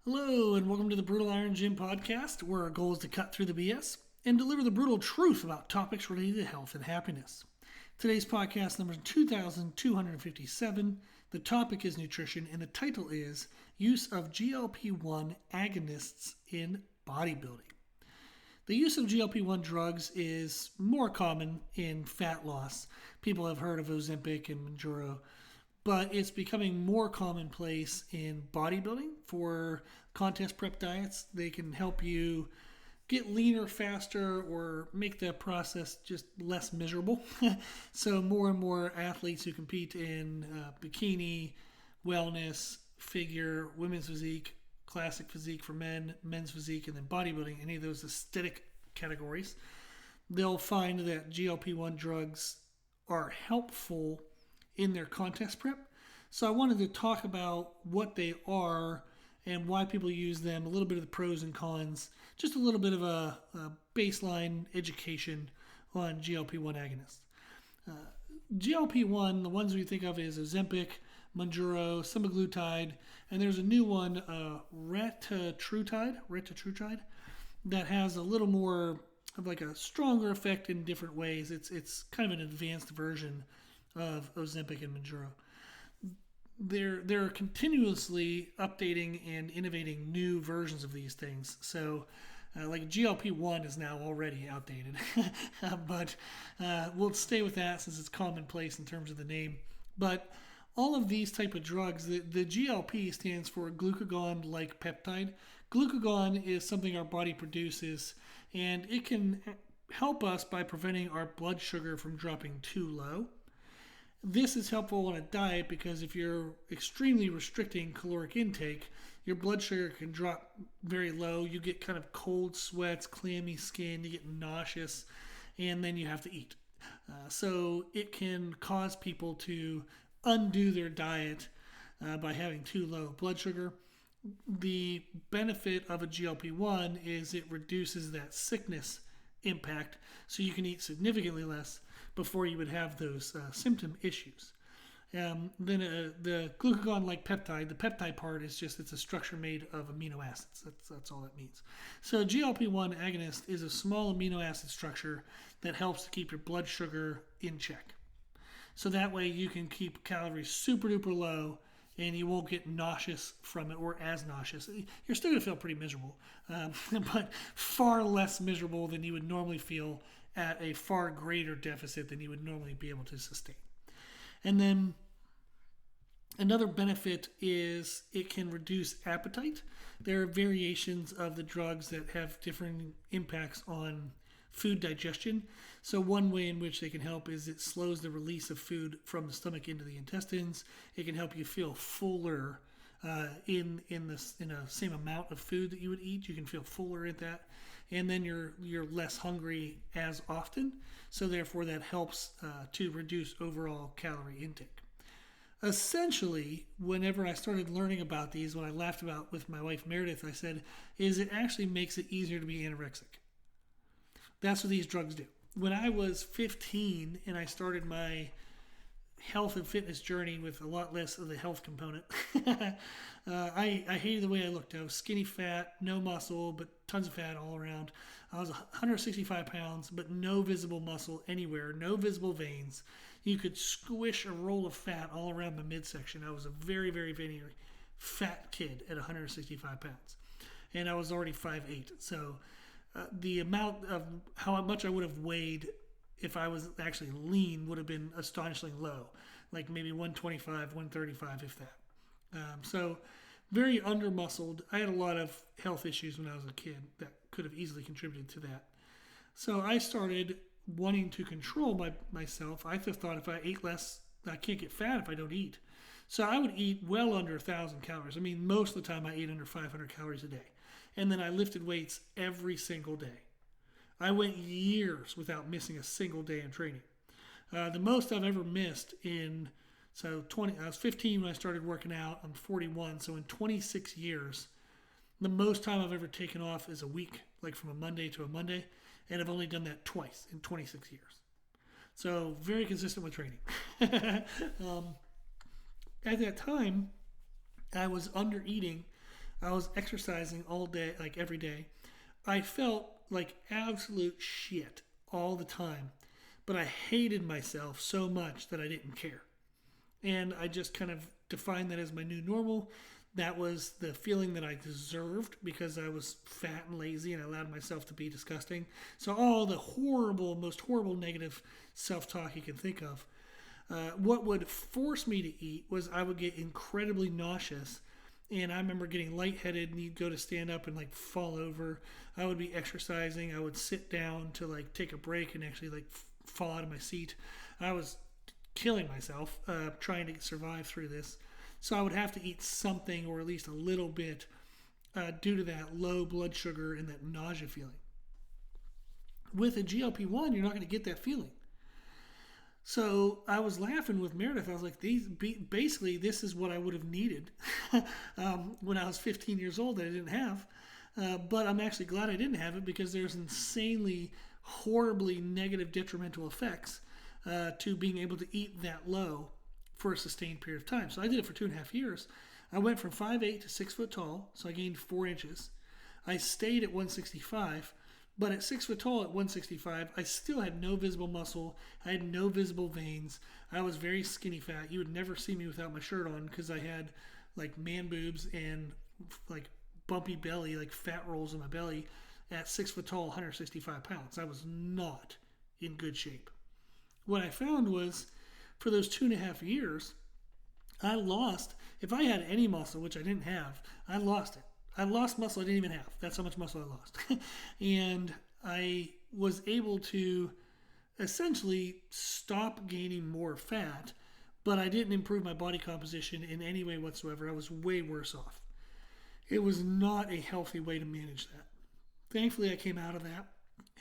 Hello, and welcome to the Brutal Iron Gym podcast, where our goal is to cut through the BS and deliver the brutal truth about topics related to health and happiness. Today's podcast number is 2257. The topic is nutrition, and the title is Use of GLP-1 Agonists in Bodybuilding. The use of GLP-1 drugs is more common in fat loss. People have heard of Ozempic and Mounjaro, but it's becoming more commonplace in bodybuilding for contest prep diets. They can help you get leaner faster or make the process just less miserable. So more and more athletes who compete in bikini, wellness, figure, women's physique, classic physique for men, men's physique, and then bodybuilding, any of those aesthetic categories, they'll find that GLP-1 drugs are helpful in their contest prep. So I wanted to talk about what they are and why people use them, a little bit of the pros and cons, just a little bit of a baseline education on GLP-1 agonists. GLP-1, the ones we think of is Ozempic, Mounjaro, Semaglutide, and there's a new one, Retatrutide, that has a little more of like a stronger effect in different ways. It's kind of an advanced version of Ozempic and Mounjaro. They're continuously updating and innovating new versions of these things. So like GLP-1 is now already outdated, but we'll stay with that since it's commonplace in terms of the name. But all of these type of drugs, the GLP stands for glucagon-like peptide. Glucagon is something our body produces, and it can help us by preventing our blood sugar from dropping too low. This is helpful on a diet because if you're extremely restricting caloric intake, your blood sugar can drop very low. You get kind of cold sweats, clammy skin, you get nauseous, and then you have to eat. So it can cause people to undo their diet by having too low blood sugar. The benefit of a GLP-1 is it reduces that sickness impact, so you can eat significantly less before you would have those symptom issues. Then the glucagon-like peptide, the peptide part is just, it's a structure made of amino acids. That's all that means. So GLP-1 agonist is a small amino acid structure that helps to keep your blood sugar in check. So that way you can keep calories super duper low and you won't get nauseous from it, or as nauseous. You're still going to feel pretty miserable, but far less miserable than you would normally feel at a far greater deficit than you would normally be able to sustain. And then another benefit is it can reduce appetite. There are variations of the drugs that have different impacts on food digestion. So one way in which they can help is it slows the release of food from the stomach into the intestines. It can help you feel fuller in a same amount of food that you would eat. You can feel fuller at that, and then you're less hungry as often. So therefore, that helps to reduce overall calorie intake. Essentially, whenever I started learning about these, what I laughed about with my wife Meredith, I said, is it actually makes it easier to be anorexic. That's what these drugs do. When I was 15 and I started my health and fitness journey with a lot less of the health component, I hated the way I looked. I was skinny fat, no muscle, but tons of fat all around. I was 165 pounds, but no visible muscle anywhere, no visible veins. You could squish a roll of fat all around the midsection. I was a very, very, very fat kid at 165 pounds. And I was already 5'8". So the amount of how much I would have weighed if I was actually lean would have been astonishingly low, like maybe 125, 135, if that. So very under-muscled. I had a lot of health issues when I was a kid that could have easily contributed to that. So I started wanting to control myself. I just thought if I ate less, I can't get fat if I don't eat. So I would eat well under 1,000 calories. I mean, most of the time I ate under 500 calories a day. And then I lifted weights every single day. I went years without missing a single day in training. The most I've ever missed I was 15 when I started working out. I'm 41, so in 26 years, the most time I've ever taken off is a week, like from a Monday to a Monday, and I've only done that twice in 26 years. So very consistent with training. At that time, I was under eating I was exercising all day, like every day. I felt like absolute shit all the time, but I hated myself so much that I didn't care. And I just kind of defined that as my new normal. That was the feeling that I deserved because I was fat and lazy and I allowed myself to be disgusting. So, all the horrible, most horrible negative self talk you can think of. What would force me to eat was I would get incredibly nauseous. And I remember getting lightheaded and you'd go to stand up and like fall over. I would be exercising. I would sit down to like take a break and actually like fall out of my seat. I was killing myself trying to survive through this. So I would have to eat something or at least a little bit due to that low blood sugar and that nausea feeling. With a GLP-1, you're not going to get that feeling. So I was laughing with Meredith. I was like, basically, this is what I would have needed when I was 15 years old that I didn't have. But I'm actually glad I didn't have it because there's insanely, horribly negative detrimental effects to being able to eat that low for a sustained period of time. So I did it for 2.5 years. I went from 5'8" to 6 foot tall, so I gained 4 inches. I stayed at 165, but at 6 foot tall at 165, I still had no visible muscle. I had no visible veins. I was very skinny fat. You would never see me without my shirt on because I had like man boobs and like bumpy belly, like fat rolls in my belly at 6 foot tall, 165 pounds. I was not in good shape. What I found was for those 2.5 years, I lost, if I had any muscle, which I didn't have, I lost it. I lost muscle I didn't even have. That's how much muscle I lost. And I was able to essentially stop gaining more fat, but I didn't improve my body composition in any way whatsoever. I was way worse off. It was not a healthy way to manage that. Thankfully, I came out of that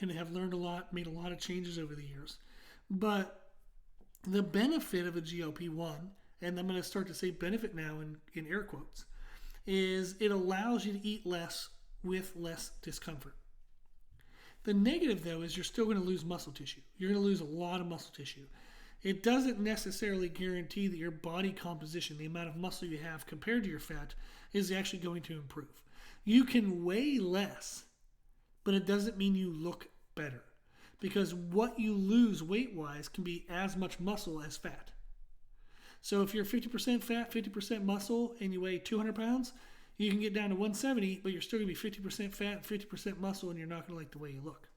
and have learned a lot, made a lot of changes over the years. But the benefit of a GLP-1, and I'm going to start to say benefit now in air quotes, is it allows you to eat less with less discomfort. The negative, though, is you're still going to lose muscle tissue. You're going to lose a lot of muscle tissue. It doesn't necessarily guarantee that your body composition, the amount of muscle you have compared to your fat, is actually going to improve. You can weigh less, but it doesn't mean you look better. Because what you lose weight-wise can be as much muscle as fat. So if you're 50% fat, 50% muscle, and you weigh 200 pounds, you can get down to 170, but you're still going to be 50% fat, 50% muscle, and you're not going to like the way you look.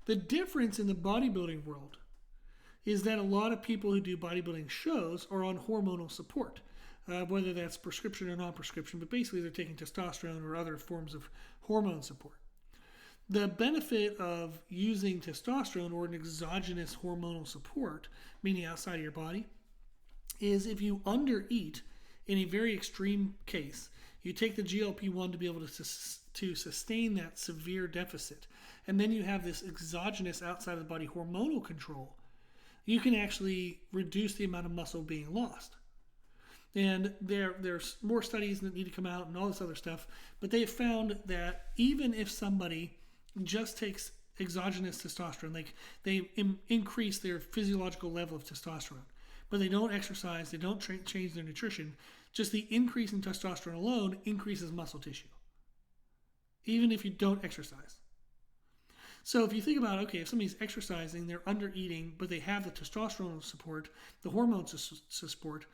The difference in the bodybuilding world is that a lot of people who do bodybuilding shows are on hormonal support, whether that's prescription or non-prescription, but basically they're taking testosterone or other forms of hormone support. The benefit of using testosterone or an exogenous hormonal support, meaning outside of your body, is if you undereat in a very extreme case, you take the GLP-1 to be able to sustain that severe deficit, and then you have this exogenous outside of the body hormonal control, you can actually reduce the amount of muscle being lost. And there's more studies that need to come out and all this other stuff, but they have found that even if somebody just takes exogenous testosterone, like they increase their physiological level of testosterone, but they don't exercise, they don't change their nutrition, just the increase in testosterone alone increases muscle tissue, even if you don't exercise. So if you think about, okay, if somebody's exercising, they're under eating, but they have the testosterone support, the hormone support,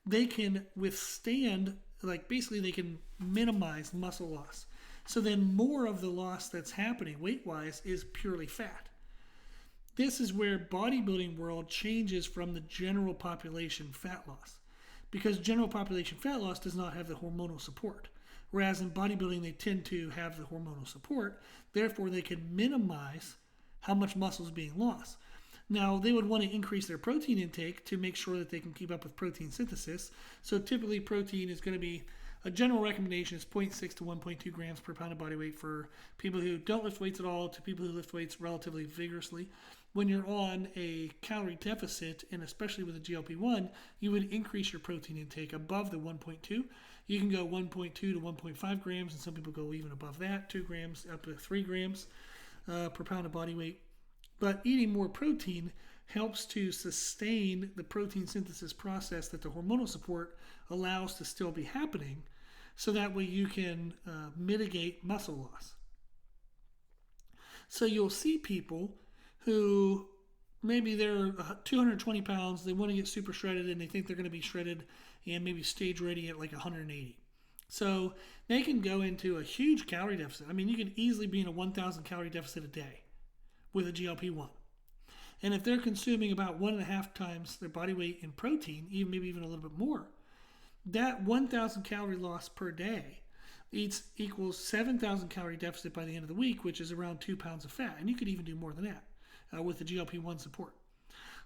they can withstand, like basically they can minimize muscle loss. So then more of the loss that's happening weight-wise is purely fat. This is where bodybuilding world changes from the general population fat loss, because general population fat loss does not have the hormonal support. Whereas in bodybuilding, they tend to have the hormonal support. Therefore, they can minimize how much muscle is being lost. Now, they would want to increase their protein intake to make sure that they can keep up with protein synthesis. So typically, protein is going to be, a general recommendation is 0.6 to 1.2 grams per pound of body weight for people who don't lift weights at all to people who lift weights relatively vigorously. When you're on a calorie deficit, and especially with a GLP-1, you would increase your protein intake above the 1.2. You can go 1.2 to 1.5 grams, and some people go even above that, 2 grams up to 3 grams per pound of body weight. But eating more protein helps to sustain the protein synthesis process that the hormonal support allows to still be happening, so that way you can mitigate muscle loss. So you'll see people who maybe they're 220 pounds, they want to get super shredded, and they think they're going to be shredded and maybe stage ready at like 180. So they can go into a huge calorie deficit. I mean, you can easily be in a 1,000 calorie deficit a day with a GLP-1. And if they're consuming about 1.5 times their body weight in protein, maybe even a little bit more, that 1,000 calorie loss per day equals 7,000 calorie deficit by the end of the week, which is around 2 pounds of fat. And you could even do more than that with the GLP-1 support.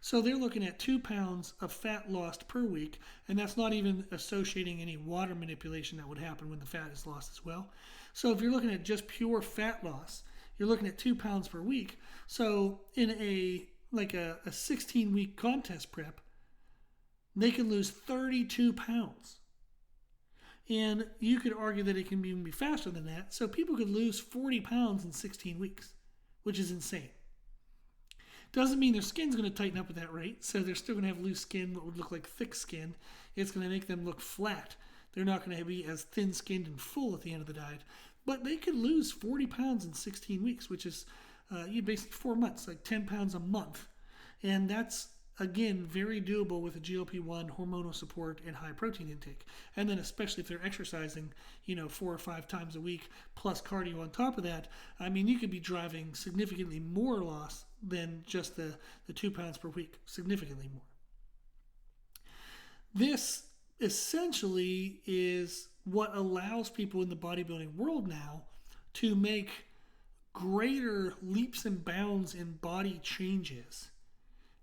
So they're looking at 2 pounds of fat lost per week, and that's not even associating any water manipulation that would happen when the fat is lost as well. So if you're looking at just pure fat loss, you're looking at 2 pounds per week. So in a 16-week contest prep, they can lose 32 pounds. And you could argue that it can even be faster than that. So people could lose 40 pounds in 16 weeks, which is insane. Doesn't mean their skin's going to tighten up at that rate. So they're still going to have loose skin, what would look like thick skin. It's going to make them look flat. They're not going to be as thin-skinned and full at the end of the diet. But they could lose 40 pounds in 16 weeks, which is basically 4 months, like 10 pounds a month. And that's, again, very doable with a GLP-1, hormonal support, and high protein intake. And then especially if they're exercising, 4 or 5 times a week, plus cardio on top of that, I mean, you could be driving significantly more loss than just the 2 pounds per week, significantly more. This essentially is what allows people in the bodybuilding world now to make greater leaps and bounds in body changes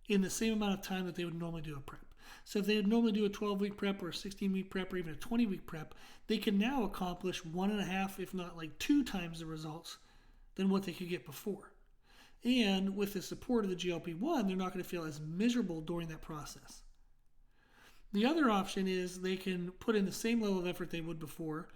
in the same amount of time that they would normally do a prep. So if they would normally do a 12-week prep or a 16-week prep or even a 20-week prep, they can now accomplish 1.5, if not like 2 times the results than what they could get before. And with the support of the GLP-1, they're not going to feel as miserable during that process. The other option is they can put in the same level of effort they would before.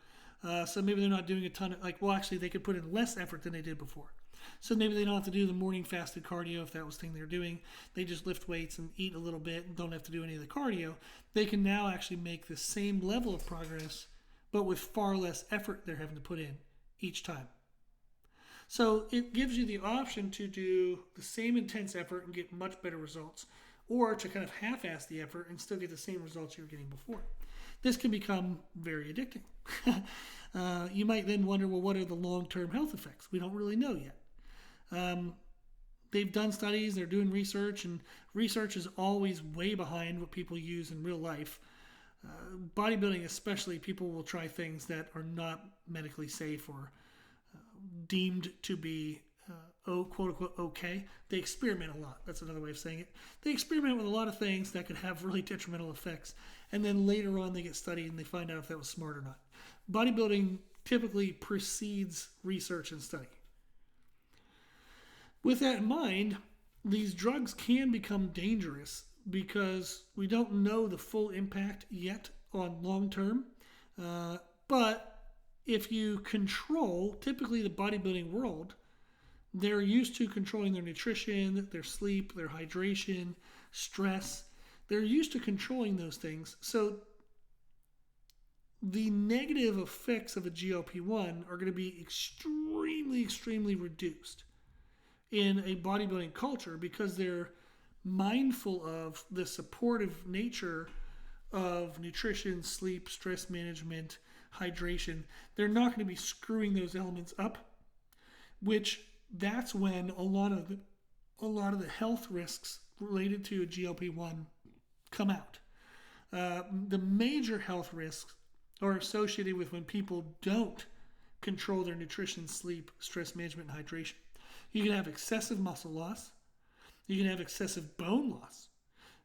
So maybe they're not doing a ton of, they could put in less effort than they did before. So maybe they don't have to do the morning fasted cardio if that was the thing they're doing. They just lift weights and eat a little bit and don't have to do any of the cardio. They can now actually make the same level of progress, but with far less effort they're having to put in each time. So it gives you the option to do the same intense effort and get much better results, or to kind of half-ass the effort and still get the same results you were getting before. This can become very addicting. You might then wonder, well, what are the long-term health effects? We don't really know yet. They've done studies, they're doing research, and research is always way behind what people use in real life. Bodybuilding especially, people will try things that are not medically safe or deemed to be quote unquote okay. They experiment a lot. That's another way of saying it. They experiment with a lot of things that could have really detrimental effects, and then later on they get studied and they find out if that was smart or not. Bodybuilding typically precedes research and study. With that in mind, these drugs can become dangerous because we don't know the full impact yet on long term. But if you control, typically the bodybuilding world, they're used to controlling their nutrition, their sleep, their hydration, stress. They're used to controlling those things. So the negative effects of a GLP-1 are going to be extremely, extremely reduced in a bodybuilding culture because they're mindful of the supportive nature of nutrition, sleep, stress management, hydration. They're not going to be screwing those elements up, which that's when a lot of the health risks related to a GLP-1 come out. The major health risks are associated with when people don't control their nutrition, sleep, stress management, and hydration. You can have excessive muscle loss. You can have excessive bone loss.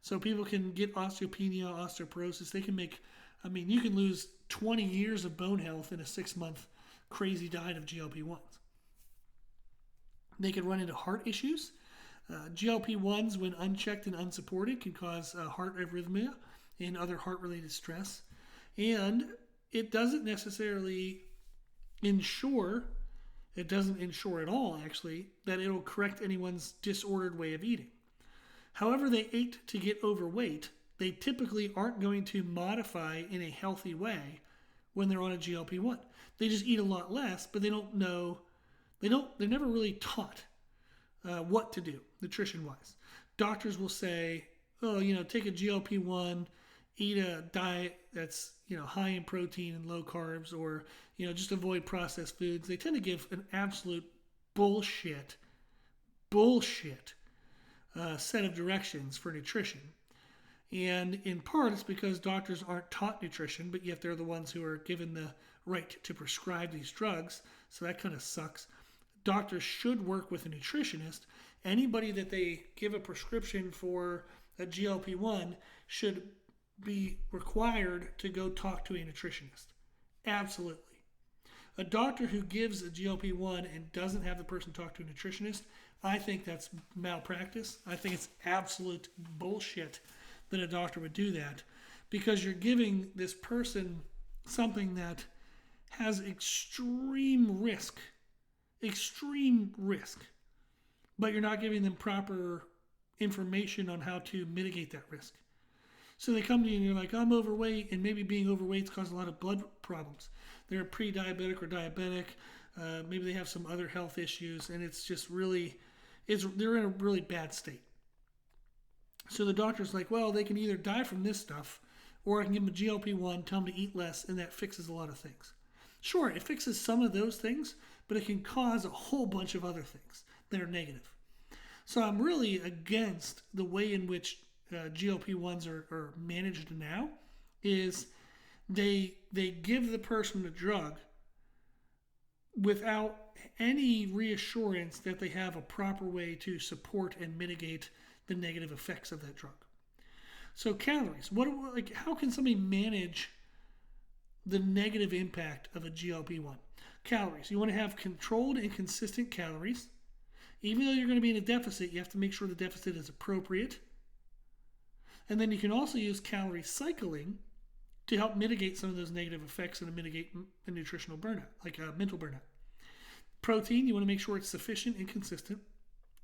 So people can get osteopenia, osteoporosis. They can you can lose 20 years of bone health in a 6-month crazy diet of GLP-1s. They can run into heart issues. GLP-1s, when unchecked and unsupported, can cause heart arrhythmia and other heart-related stress. And it doesn't necessarily ensure, it doesn't ensure at all, actually, that it'll correct anyone's disordered way of eating. However they ate to get overweight, they typically aren't going to modify in a healthy way when they're on a GLP-1. They just eat a lot less, but they don't know, they're never really taught what to do nutrition-wise. Doctors will say, oh, take a GLP-1, eat a diet that's, high in protein and low carbs, or, just avoid processed foods. They tend to give an absolute bullshit set of directions for nutrition. And in part, it's because doctors aren't taught nutrition, but yet they're the ones who are given the right to prescribe these drugs. So that kind of sucks. Doctors should work with a nutritionist. Anybody that they give a prescription for a GLP-1 should be required to go talk to a nutritionist. Absolutely. A doctor who gives a GLP-1 and doesn't have the person talk to a nutritionist, I think that's malpractice. I think it's absolute bullshit that a doctor would do that, because you're giving this person something that has extreme risk, but you're not giving them proper information on how to mitigate that risk. So they come to you and you're like, I'm overweight, and maybe being overweight's caused a lot of blood problems. They're pre-diabetic or diabetic. Maybe they have some other health issues, and it's just really, they're in a really bad state. So the doctor's like, well, they can either die from this stuff, or I can give them a GLP-1, tell them to eat less, and that fixes a lot of things. Sure, it fixes some of those things, but it can cause a whole bunch of other things that are negative. So I'm really against the way in which GLP-1s are managed now. Is they give the person a drug without any reassurance that they have a proper way to support and mitigate the negative effects of that drug. So calories. How can somebody manage the negative impact of a GLP-1? Calories. You want to have controlled and consistent calories. Even though you're going to be in a deficit, you have to make sure the deficit is appropriate. And then you can also use calorie cycling to help mitigate some of those negative effects and to mitigate a nutritional burnout, like a mental burnout. Protein, you want to make sure it's sufficient and consistent.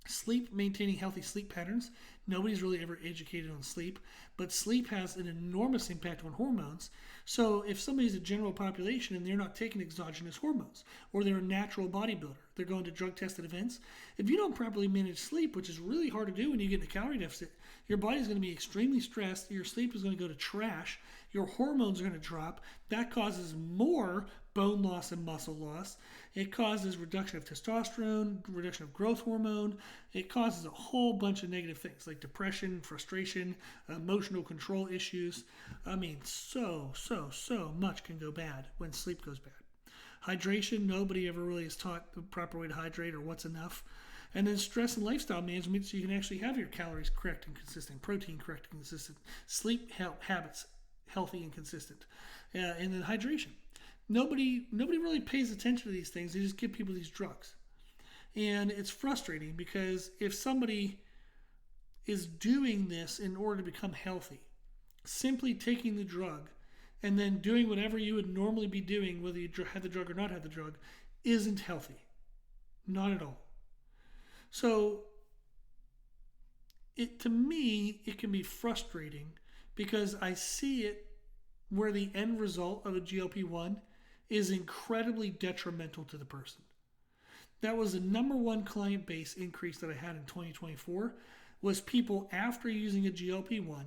Sleep, maintaining healthy sleep patterns. Nobody's really ever educated on sleep, but sleep has an enormous impact on hormones. So if somebody's a general population and they're not taking exogenous hormones, or they're a natural bodybuilder, they're going to drug-tested events, if you don't properly manage sleep, which is really hard to do when you get in a calorie deficit, your body's going to be extremely stressed, your sleep is going to go to trash, your hormones are going to drop. That causes more bone loss and muscle loss. It causes reduction of testosterone, reduction of growth hormone. It causes a whole bunch of negative things like depression, frustration, emotional control issues. I mean, so much can go bad when sleep goes bad. Hydration, nobody ever really is taught the proper way to hydrate or what's enough. And then stress and lifestyle management, so you can actually have your calories correct and consistent, protein correct and consistent, sleep habits healthy and consistent, and then hydration. Nobody really pays attention to these things. They just give people these drugs. And it's frustrating because if somebody is doing this in order to become healthy, simply taking the drug and then doing whatever you would normally be doing, whether you had the drug or not had the drug, isn't healthy. Not at all. So to me, it can be frustrating because I see it where the end result of a GLP-1 is incredibly detrimental to the person. That was the number one client base increase that I had in 2024 was people after using a GLP-1,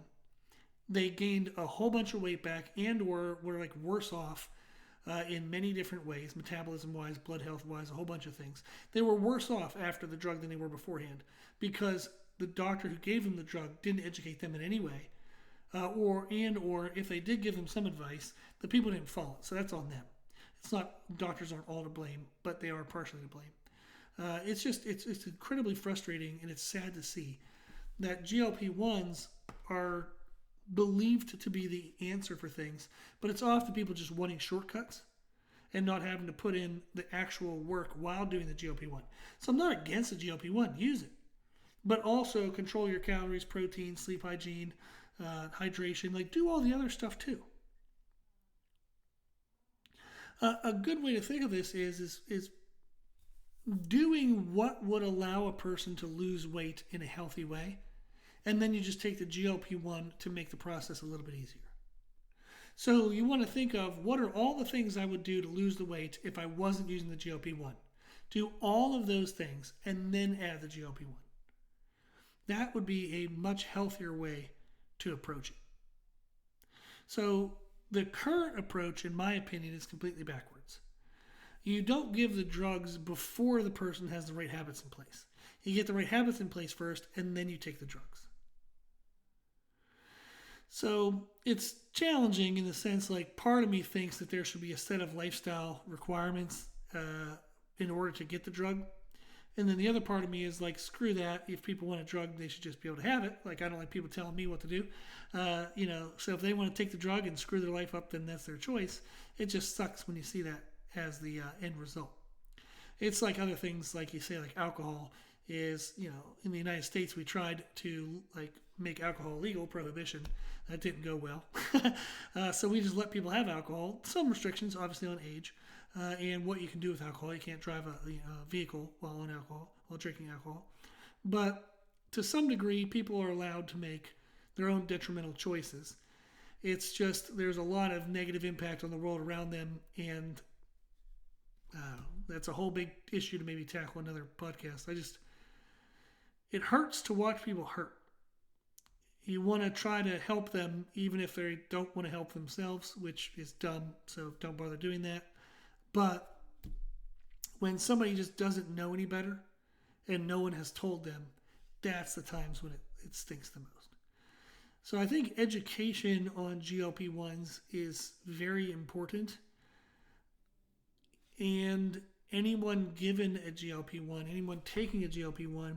they gained a whole bunch of weight back and were like worse off in many different ways, metabolism-wise, blood health-wise, a whole bunch of things. They were worse off after the drug than they were beforehand because the doctor who gave them the drug didn't educate them in any way. Or if they did give them some advice, the people didn't follow it. So that's on them. It's not, doctors aren't all to blame, but they are partially to blame. It's incredibly frustrating, and it's sad to see that GLP-1s are believed to be the answer for things, but it's often people just wanting shortcuts and not having to put in the actual work while doing the GLP-1. So I'm not against the GLP-1, use it, but also control your calories, protein, sleep hygiene, hydration, like do all the other stuff too. A good way to think of this is doing what would allow a person to lose weight in a healthy way, and then you just take the GLP-1 to make the process a little bit easier. So you want to think of what are all the things I would do to lose the weight if I wasn't using the GLP-1. Do all of those things and then add the GLP-1. That would be a much healthier way to approach it. So the current approach, in my opinion, is completely backwards. You don't give the drugs before the person has the right habits in place. You get the right habits in place first, and then you take the drugs. So it's challenging in the sense, like, part of me thinks that there should be a set of lifestyle requirements in order to get the drug. And then the other part of me is like, screw that. If people want a drug, they should just be able to have it. Like, I don't like people telling me what to do. So if they want to take the drug and screw their life up, then that's their choice. It just sucks when you see that as the end result. It's like other things, like you say, like alcohol is, in the United States, we tried to make alcohol legal, prohibition. That didn't go well. So we just let people have alcohol. Some restrictions, obviously, on age. And what you can do with alcohol. You can't drive a vehicle while drinking alcohol. But to some degree, people are allowed to make their own detrimental choices. It's just there's a lot of negative impact on the world around them, and that's a whole big issue to maybe tackle another podcast. It hurts to watch people hurt. You want to try to help them even if they don't want to help themselves, which is dumb, so don't bother doing that. But when somebody just doesn't know any better and no one has told them, that's the times when it stinks the most. So I think education on GLP-1s is very important. And anyone given a GLP-1, anyone taking a GLP-1,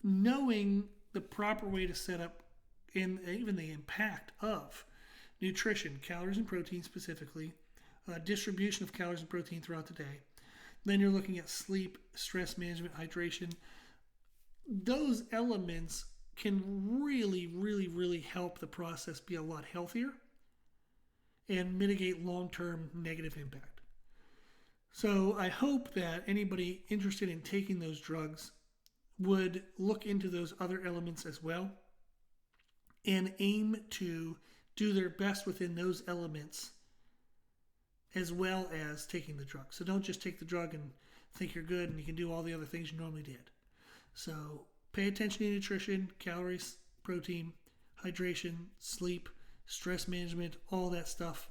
knowing the proper way to set up and even the impact of nutrition, calories and protein specifically, distribution of calories and protein throughout the day. Then you're looking at sleep, stress management, hydration. Those elements can really, really, really help the process be a lot healthier and mitigate long-term negative impact. So I hope that anybody interested in taking those drugs would look into those other elements as well and aim to do their best within those elements as well as taking the drug. So don't just take the drug and think you're good and you can do all the other things you normally did. So pay attention to nutrition, calories, protein, hydration, sleep, stress management, all that stuff.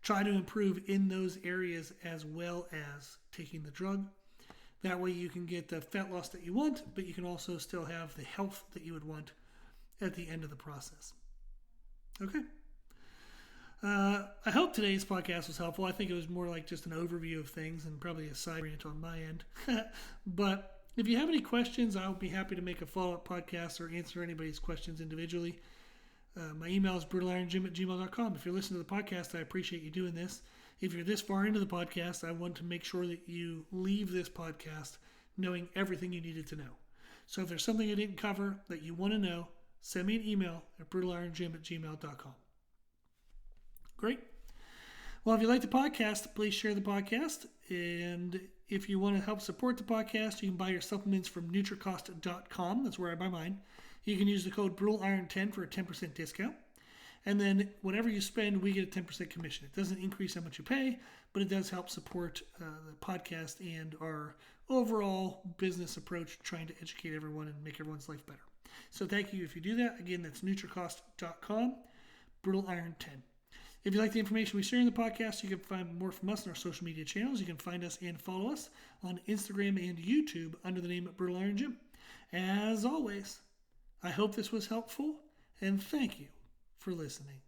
Try to improve in those areas as well as taking the drug. That way you can get the fat loss that you want, but you can also still have the health that you would want at the end of the process. Okay. I hope today's podcast was helpful. I think it was more like just an overview of things and probably a side rant on my end. But if you have any questions, I'll be happy to make a follow-up podcast or answer anybody's questions individually. My email is brutalironjim@gmail.com. If you're listening to the podcast, I appreciate you doing this. If you're this far into the podcast, I want to make sure that you leave this podcast knowing everything you needed to know. So if there's something I didn't cover that you want to know, send me an email at brutalironjim@gmail.com. Great. Well, if you like the podcast, please share the podcast. And if you want to help support the podcast, you can buy your supplements from NutriCost.com. That's where I buy mine. You can use the code BrutalIron10 for a 10% discount. And then whatever you spend, we get a 10% commission. It doesn't increase how much you pay, but it does help support the podcast and our overall business approach, trying to educate everyone and make everyone's life better. So thank you if you do that. Again, that's NutriCost.com, BrutalIron10. If you like the information we share in the podcast, you can find more from us on our social media channels. You can find us and follow us on Instagram and YouTube under the name Brutal Iron Gym. As always, I hope this was helpful, and thank you for listening.